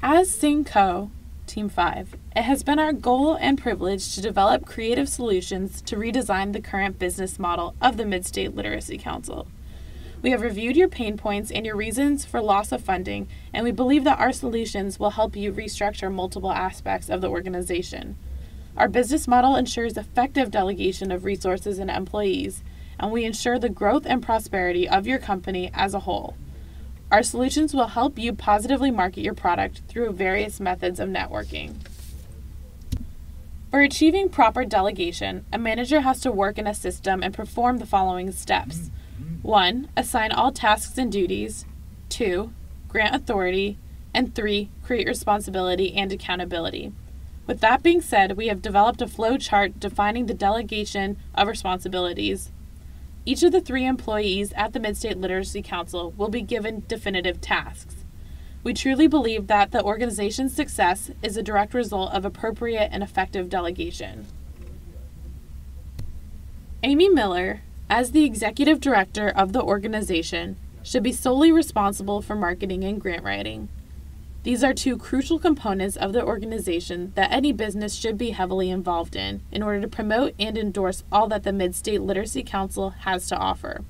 As SingCo, Team 5, it has been our goal and privilege to develop creative solutions to redesign the current business model of the Mid-State Literacy Council. We have reviewed your pain points and your reasons for loss of funding, and we believe that our solutions will help you restructure multiple aspects of the organization. Our business model ensures effective delegation of resources and employees, and we ensure the growth and prosperity of your company as a whole. Our solutions will help you positively market your product through various methods of networking. For achieving proper delegation, a manager has to work in a system and perform the following steps. 1. Assign all tasks and duties. 2. Grant authority. And 3. Create responsibility and accountability. With that being said, we have developed a flow chart defining the delegation of responsibilities. Each of the 3 employees at the Mid-State Literacy Council will be given definitive tasks. We truly believe that the organization's success is a direct result of appropriate and effective delegation. Amy Miller, as the executive director of the organization, should be solely responsible for marketing and grant writing. These are 2 crucial components of the organization that any business should be heavily involved in order to promote and endorse all that the Mid-State Literacy Council has to offer.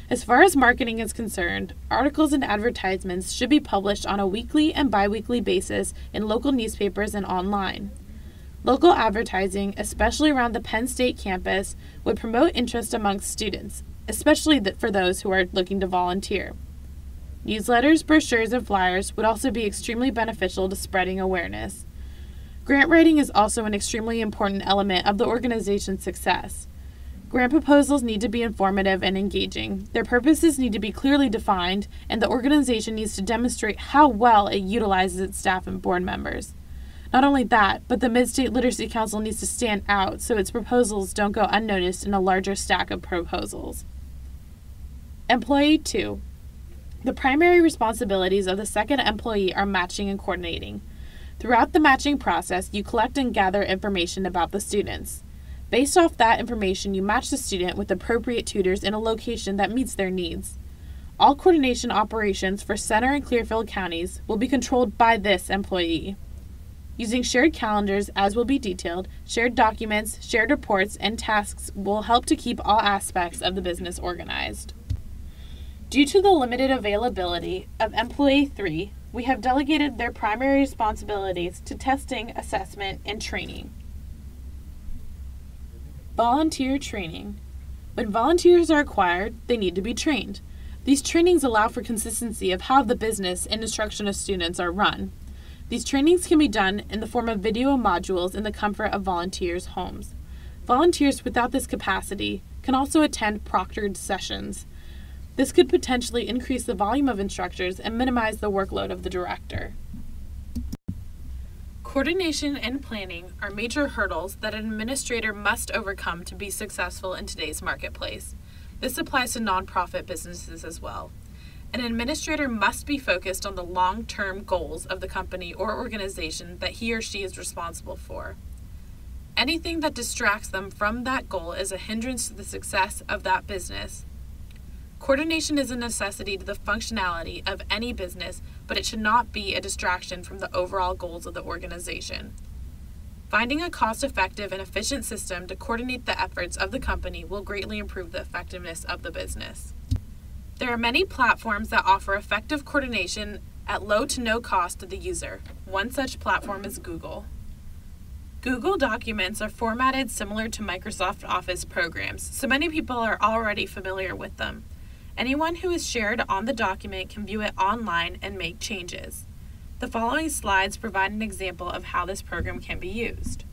As far as marketing is concerned, articles and advertisements should be published on a weekly and bi-weekly basis in local newspapers and online. Local advertising, especially around the Penn State campus, would promote interest amongst students, especially for those who are looking to volunteer. Newsletters, brochures, and flyers would also be extremely beneficial to spreading awareness. Grant writing is also an extremely important element of the organization's success. Grant proposals need to be informative and engaging. Their purposes need to be clearly defined, and the organization needs to demonstrate how well it utilizes its staff and board members. Not only that, but the Mid-State Literacy Council needs to stand out so its proposals don't go unnoticed in a larger stack of proposals. Employee 2. The primary responsibilities of the second employee are matching and coordinating. Throughout the matching process, you collect and gather information about the students. Based off that information, you match the student with appropriate tutors in a location that meets their needs. All coordination operations for Center and Clearfield counties will be controlled by this employee. Using shared calendars, as will be detailed, shared documents, shared reports, and tasks will help to keep all aspects of the business organized. Due to the limited availability of Employee 3, we have delegated their primary responsibilities to testing, assessment, and training. Volunteer training. When volunteers are acquired, they need to be trained. These trainings allow for consistency of how the business and instruction of students are run. These trainings can be done in the form of video modules in the comfort of volunteers' homes. Volunteers without this capacity can also attend proctored sessions. This could potentially increase the volume of instructors and minimize the workload of the director. Coordination and planning are major hurdles that an administrator must overcome to be successful in today's marketplace. This applies to nonprofit businesses as well. An administrator must be focused on the long-term goals of the company or organization that he or she is responsible for. Anything that distracts them from that goal is a hindrance to the success of that business. Coordination is a necessity to the functionality of any business, but it should not be a distraction from the overall goals of the organization. Finding a cost-effective and efficient system to coordinate the efforts of the company will greatly improve the effectiveness of the business. There are many platforms that offer effective coordination at low to no cost to the user. One such platform is Google. Google documents are formatted similar to Microsoft Office programs, so many people are already familiar with them. Anyone who is shared on the document can view it online and make changes. The following slides provide an example of how this program can be used.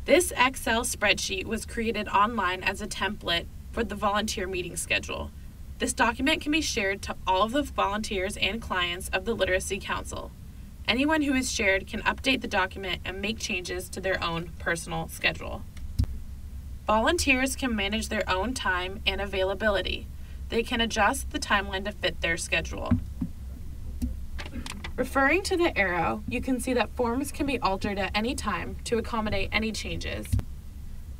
This Excel spreadsheet was created online as a template for the volunteer meeting schedule. This document can be shared to all of the volunteers and clients of the Literacy Council. Anyone who is shared can update the document and make changes to their own personal schedule. Volunteers can manage their own time and availability. They can adjust the timeline to fit their schedule. Referring to the arrow, you can see that forms can be altered at any time to accommodate any changes.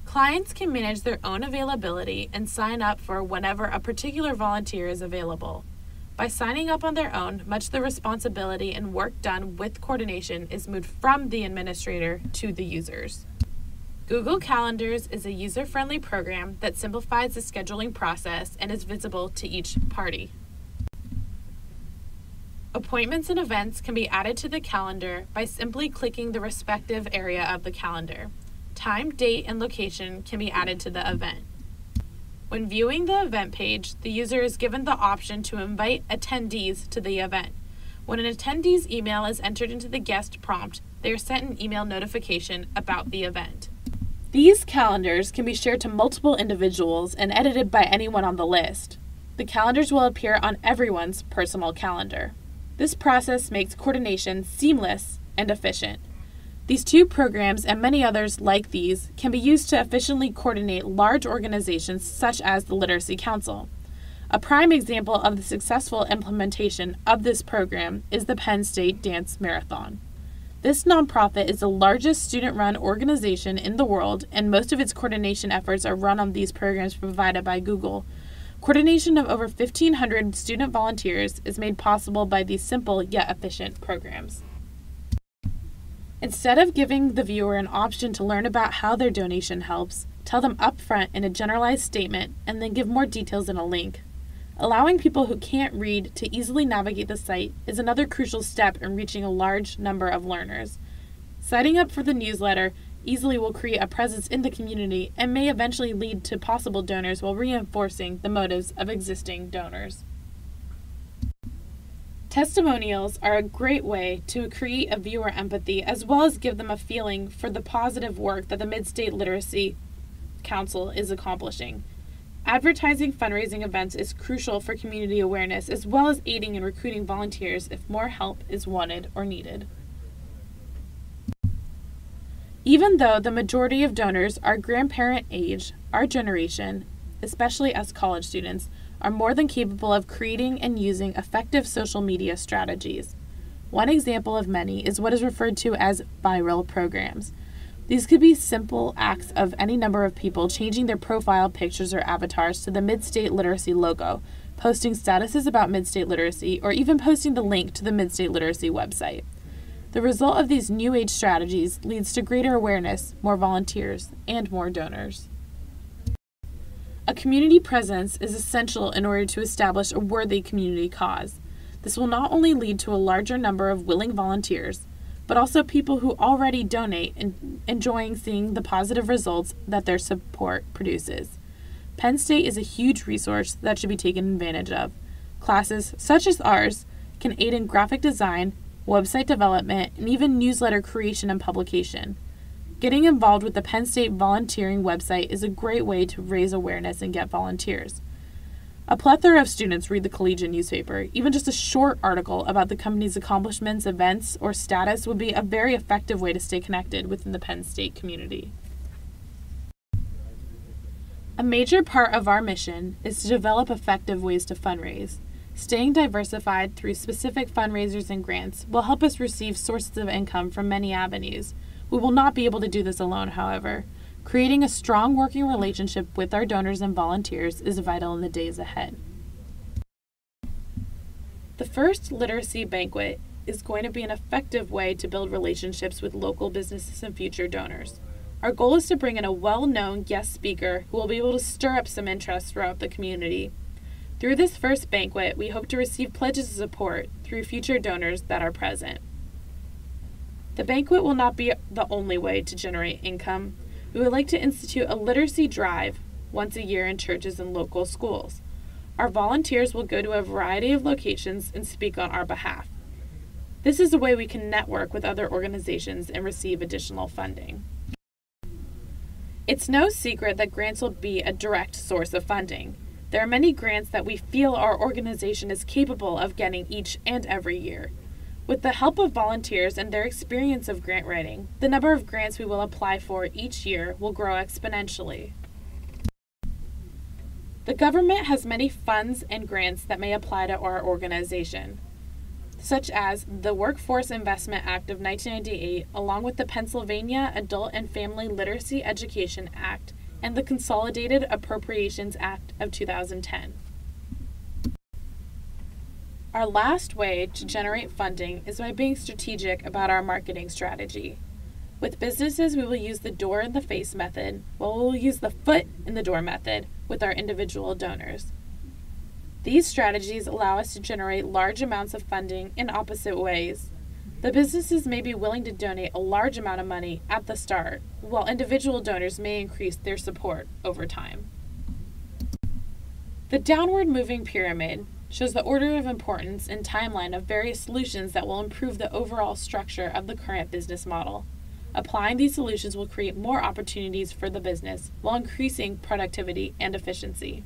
Clients can manage their own availability and sign up for whenever a particular volunteer is available. By signing up on their own, much of the responsibility and work done with coordination is moved from the administrator to the users. Google Calendars is a user-friendly program that simplifies the scheduling process and is visible to each party. Appointments and events can be added to the calendar by simply clicking the respective area of the calendar. Time, date, and location can be added to the event. When viewing the event page, the user is given the option to invite attendees to the event. When an attendee's email is entered into the guest prompt, they are sent an email notification about the event. These calendars can be shared to multiple individuals and edited by anyone on the list. The calendars will appear on everyone's personal calendar. This process makes coordination seamless and efficient. These two programs and many others like these can be used to efficiently coordinate large organizations such as the Literacy Council. A prime example of the successful implementation of this program is the Penn State Dance Marathon. This nonprofit is the largest student-run organization in the world, and most of its coordination efforts are run on these programs provided by Google. Coordination of over 1,500 student volunteers is made possible by these simple yet efficient programs. Instead of giving the viewer an option to learn about how their donation helps, tell them upfront in a generalized statement and then give more details in a link. Allowing people who can't read to easily navigate the site is another crucial step in reaching a large number of learners. Signing up for the newsletter easily will create a presence in the community and may eventually lead to possible donors while reinforcing the motives of existing donors. Testimonials are a great way to create a viewer empathy as well as give them a feeling for the positive work that the Mid-State Literacy Council is accomplishing. Advertising fundraising events is crucial for community awareness as well as aiding in recruiting volunteers if more help is wanted or needed. Even though the majority of donors are grandparent age, our generation, especially as college students, are more than capable of creating and using effective social media strategies. One example of many is what is referred to as viral programs. These could be simple acts of any number of people changing their profile pictures or avatars to the Mid-State Literacy logo, posting statuses about Mid-State Literacy, or even posting the link to the Mid-State Literacy website. The result of these new age strategies leads to greater awareness, more volunteers, and more donors. A community presence is essential in order to establish a worthy community cause. This will not only lead to a larger number of willing volunteers, but also people who already donate and enjoying seeing the positive results that their support produces. Penn State is a huge resource that should be taken advantage of. Classes such as ours can aid in graphic design, website development, and even newsletter creation and publication. Getting involved with the Penn State volunteering website is a great way to raise awareness and get volunteers. A plethora of students read the collegiate newspaper. Even just a short article about the company's accomplishments, events, or status would be a very effective way to stay connected within the Penn State community. A major part of our mission is to develop effective ways to fundraise. Staying diversified through specific fundraisers and grants will help us receive sources of income from many avenues. We will not be able to do this alone, however. Creating a strong working relationship with our donors and volunteers is vital in the days ahead. The first literacy banquet is going to be an effective way to build relationships with local businesses and future donors. Our goal is to bring in a well-known guest speaker who will be able to stir up some interest throughout the community. Through this first banquet, we hope to receive pledges of support through future donors that are present. The banquet will not be the only way to generate income. We would like to institute a literacy drive once a year in churches and local schools. Our volunteers will go to a variety of locations and speak on our behalf. This is a way we can network with other organizations and receive additional funding. It's no secret that grants will be a direct source of funding. There are many grants that we feel our organization is capable of getting each and every year. With the help of volunteers and their experience of grant writing, the number of grants we will apply for each year will grow exponentially. The government has many funds and grants that may apply to our organization, such as the Workforce Investment Act of 1998, along with the Pennsylvania Adult and Family Literacy Education Act and the Consolidated Appropriations Act of 2010. Our last way to generate funding is by being strategic about our marketing strategy. With businesses, we will use the door in the face method, while we will use the foot in the door method with our individual donors. These strategies allow us to generate large amounts of funding in opposite ways. The businesses may be willing to donate a large amount of money at the start, while individual donors may increase their support over time. The downward moving pyramid shows the order of importance and timeline of various solutions that will improve the overall structure of the current business model. Applying these solutions will create more opportunities for the business while increasing productivity and efficiency.